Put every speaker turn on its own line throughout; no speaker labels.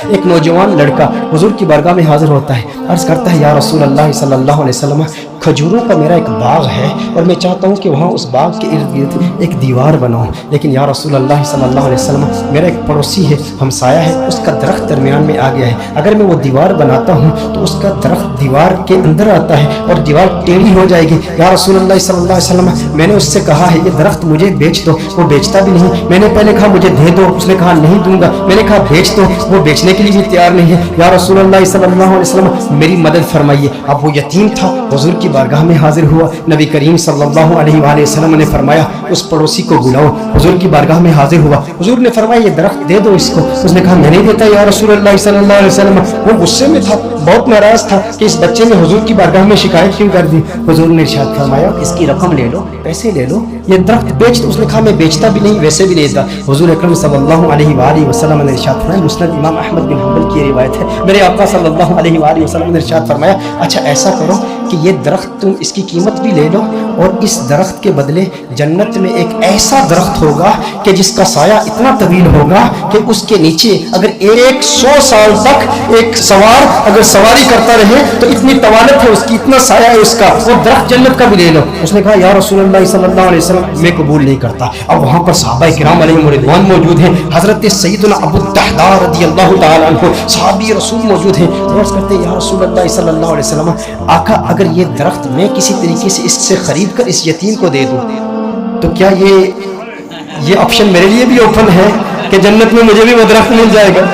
ایک نوجوان لڑکا حضور کی بارگاہ میں حاضر ہوتا ہے، عرض کرتا ہے یا رسول اللہ صلی اللہ علیہ وسلم کھجوروں کا میرا ایک باغ ہے اور میں چاہتا ہوں کہ وہاں اس باغ کے ارد گرد ایک دیوار بناؤں، لیکن یا رسول اللہ صلی اللہ علیہ وسلم میرا ایک پڑوسی ہے، ہمسایہ ہے، اس کا درخت درمیان میں آ گیا ہے، اگر میں وہ دیوار بناتا ہوں تو اس کا درخت دیوار کے اندر آتا ہے اور دیوار ٹیڑھی ہو جائے گی، یا رسول اللہ صلی اللہ علیہ وسلم میں نے اس سے کہا ہے یہ درخت مجھے بیچ دو، وہ بیچتا بھی نہیں، میں نے پہلے کہا مجھے دے دو، اس نے کہا نہیں دوں گا، میں نے کہا بیچ دو، وہ بیچنے کے لیے بھی تیار نہیں ہے، یا رسول اللہ صلی اللہ علیہ وسلم میری مدد فرمائیے۔ اب وہ یتیم تھا، حضور کی بارگاہ میں حاضر ہوا، نبی کریم صلی اللہ علیہ وآلہ وسلم نے فرمایا اس پڑوسی کو بلاؤ، حضور کی بارگاہ میں حاضر ہوا، حضور نے فرمایا یہ درخت دے دو اس کو، اس نے کہا میں نہیں دیتا یا رسول اللہ صلی اللہ علیہ وسلم، وہ غصے میں تھا، بہت ناراض تھا کہ اس بچے نے حضور کی بارگاہ میں شکایت کیوں کر دی، حضور نے ارشاد فرمایا اس کی رقم لے لو، پیسے لے لو، یہ درخت بیچ دو، اس نے کہا میں بیچتا بھی نہیں ویسے بھی نہیں دیتا، حضور اکرم صلی اللہ علیہ وآلہ وسلم نے ارشاد فرمایا، مسند امام احمد بن حنبل کی روایت ہے، میرے آقا صلی اللہ علیہ وآلہ وسلم نے ارشاد فرمایا اچھا ایسا کرو کہ یہ درخت تم اس کی قیمت بھی لے لو اور اس درخت کے بدلے جنت میں ایک ایسا درخت ہوگا کہ جس کا سایہ اتنا طویل ہوگا کہ اس کے نیچے اگر 100 سال تک ایک سوار اگر سواری کرتا رہے تو اتنی طوالت ہے اس کی، اتنا سایہ ہے اس کا، وہ درخت جنت کا بھی لے لو، اس نے کہا یا رسول اللہ صلی اللہ علیہ وسلم میں قبول نہیں کرتا۔ اب وہاں پر صحابہ کرام علیہم رضوان موجود ہیں، حضرت سیدنا ابو الدحداء رضی اللہ تعالی عنہ صحابی رسول موجود ہیں، عرض کرتے ہیں یا رسول اللہ صلی اللہ علیہ وسلم آقا اگر یہ درخت میں کسی طریقے سے اس سے خرید کر اس یتیم کو دے دوں تو کیا یہ آپشن میرے لیے بھی اوپن ہے کہ جنت میں مجھے بھی وہ درخت مل جائے گا؟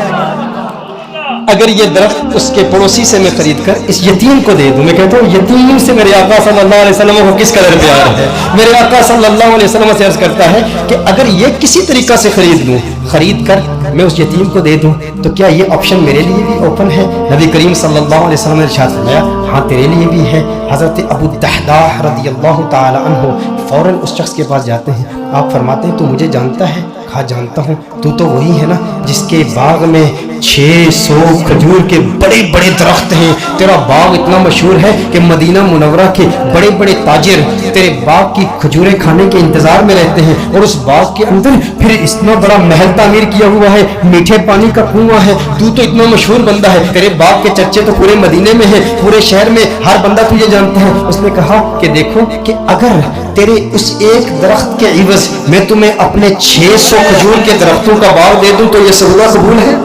اگر یہ درخت اس کے پڑوسی سے میں خرید کر اس یتیم کو دے دوں، میں کہتا ہوں یتیم سے میرے آقا صلی اللہ علیہ وسلم کو کس قدر پیار ہے، میرے آقا صلی اللہ علیہ وسلم سے عرض کرتا ہے کہ اگر یہ کسی طریقہ سے خرید لوں، خرید کر میں اس یتیم کو دے دوں تو کیا یہ آپشن میرے لیے بھی اوپن ہے؟ نبی کریم صلی اللہ علیہ وسلم نے ارشاد فرمایا ہاں تیرے لیے بھی ہے۔ حضرت ابو الدحداء رضی اللہ تعالی عنہ فوراً اس شخص کے پاس جاتے ہیں، آپ فرماتے ہیں تو مجھے جانتا ہے؟ کہا جانتا ہوں، تو وہی ہے نا جس کے باغ میں 600 کھجور کے بڑے بڑے درخت ہیں، تیرا باغ اتنا مشہور ہے کہ مدینہ منورہ کے بڑے بڑے تاجر تیرے باغ کی کھجوریں کھانے کے انتظار میں رہتے ہیں، اور اس باغ کے اندر پھر اتنا بڑا محل تعمیر کیا ہوا ہے، میٹھے پانی کا کنواں ہے، تو اتنا مشہور بندہ ہے، تیرے باغ کے چرچے تو پورے مدینے میں ہیں، پورے شہر میں ہر بندہ تجھے جانتا ہے۔ اس نے کہا کہ دیکھو کہ اگر تیرے اس ایک درخت کے عوض میں تمہیں اپنے 600 کھجور کے درختوں کا باغ دے دوں تو یہ سودا قبول ہے؟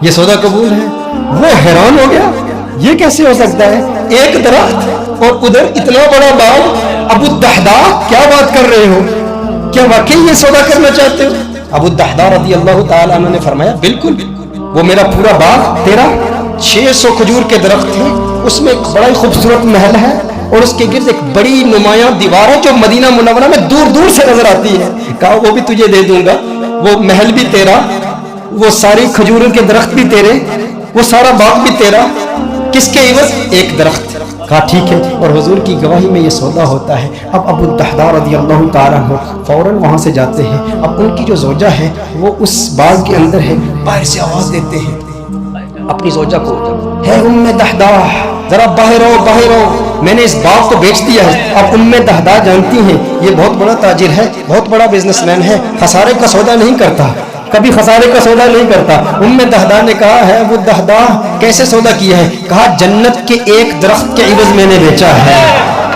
یہ سودا قبول ہے؟ وہ حیران ہو گیا، یہ کیسے ہو سکتا ہے؟ ایک درخت اور ادھر اتنا بڑا باغ، ابو الدحداء کیا بات کر رہے ہو؟ کیا واقعی یہ سودا کرنا چاہتے ہو؟ ابو الدحداء رضی اللہ تعالی عنہ نے فرمایا بالکل، وہ میرا پورا باغ تیرا 600 کھجور کے درخت ہیں، اس میں ایک بڑا ہی خوبصورت محل ہے اور اس کے گرد ایک بڑی نمایاں دیوار ہے جو مدینہ منورہ میں دور دور سے نظر آتی ہے، کہا وہ بھی تجھے دے دوں گا، وہ محل بھی تیرا، وہ ساری کھجوروں کے درخت بھی تیرے، وہ سارا باغ بھی تیرا، کس کے عوض؟ ایک درخت۔ کہا ٹھیک ہے، اور حضور کی گواہی میں یہ سودا ہوتا ہے۔ اب ابو الدحداء رضی اللہ تعالیٰ عنہ فوراً وہاں سے جاتے ہیں، اب ان کی جو زوجہ ہے وہ اس باغ کے اندر ہے، باہر سے آواز دیتے ہیں اپنی زوجہ کو، ہے ام دحداء ذرا باہر آؤ باہر آؤ، میں نے اس باغ کو بیچ دیا ہے۔ اب ام دحداء جانتی ہیں یہ بہت بڑا تاجر ہے، بہت بڑا بزنس مین ہے، خسارے کا سودا نہیں کرتا، کبھی خسارے کا سودا نہیں کرتا۔ ام دحداء نے کہا ہے ابو الدحداء کیسے سودا کیا ہے؟ کہا جنت کے ایک درخت کے عوض میں نے بیچا ہے۔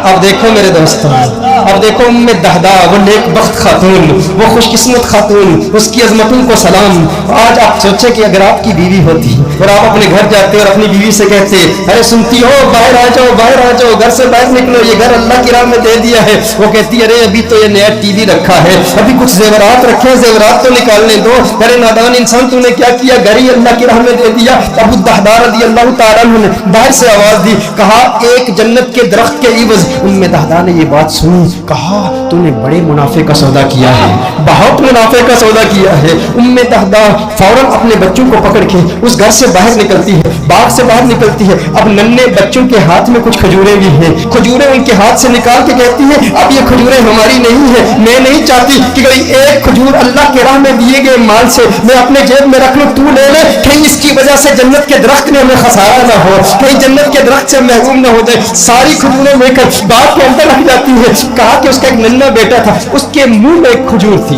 اب دیکھو میرے دوستوں، اب دیکھو ام دحداء وہ نیک بخت خاتون، وہ خوش قسمت خاتون، اس کی عظمتوں کو سلام۔ آج آپ سوچیں کہ اگر آپ کی بیوی ہوتی اور آپ اپنے گھر جاتے اور اپنی بیوی سے کہتے ارے سنتی ہو باہر آ جاؤ باہر آ جاؤ، گھر سے باہر نکلو، یہ گھر اللہ کی راہ میں دے دیا ہے، وہ کہتی ارے ابھی تو یہ نیا ٹی وی رکھا ہے، ابھی کچھ زیورات رکھے، زیورات تو نکالنے دو، ارے نادان انسان تو نے کیا کیا، گھر ہی اللہ کی راہ میں دے دیا۔ ابو الدحداء رضی اللہ تعالیٰ عنہ نے باہر سے آواز دی، کہا ایک جنت کے درخت کے عوض۔ ام دحداء نے یہ بات سنی، کہا تو نے بڑے منافع کا سودا کیا ہے، بہت منافع کا سودا کیا ہے۔ ام دحداء فوراً اپنے بچوں کو پکڑ کے اس گھر سے باہر نکلتی ہے، باغ سے باہر نکلتی ہے، اب ننھے بچوں کے ہاتھ میں کچھ کھجوریں بھی ہیں، کھجوریں ان کے ہاتھ سے نکال کے کہتی ہے اب یہ کھجوریں ہماری نہیں ہیں، میں نہیں چاہتی کہ کوئی ایک کھجور اللہ کے راہ میں دیے گئے مال سے میں اپنے جیب میں رکھ لوں، تو لے لے، کہیں اس کی وجہ سے جنت کے درخت میں ہمیں خسارہ نہ ہو، کہیں جنت کے درخت سے محروم نہ ہو جائے۔ ساری کھجوریں لے کر باغ کے اندر رکھ جاتی ہے۔ کہا کہ اس کا ایک ننھا بیٹا تھا، اس کے منہ میں ایک کھجور تھی،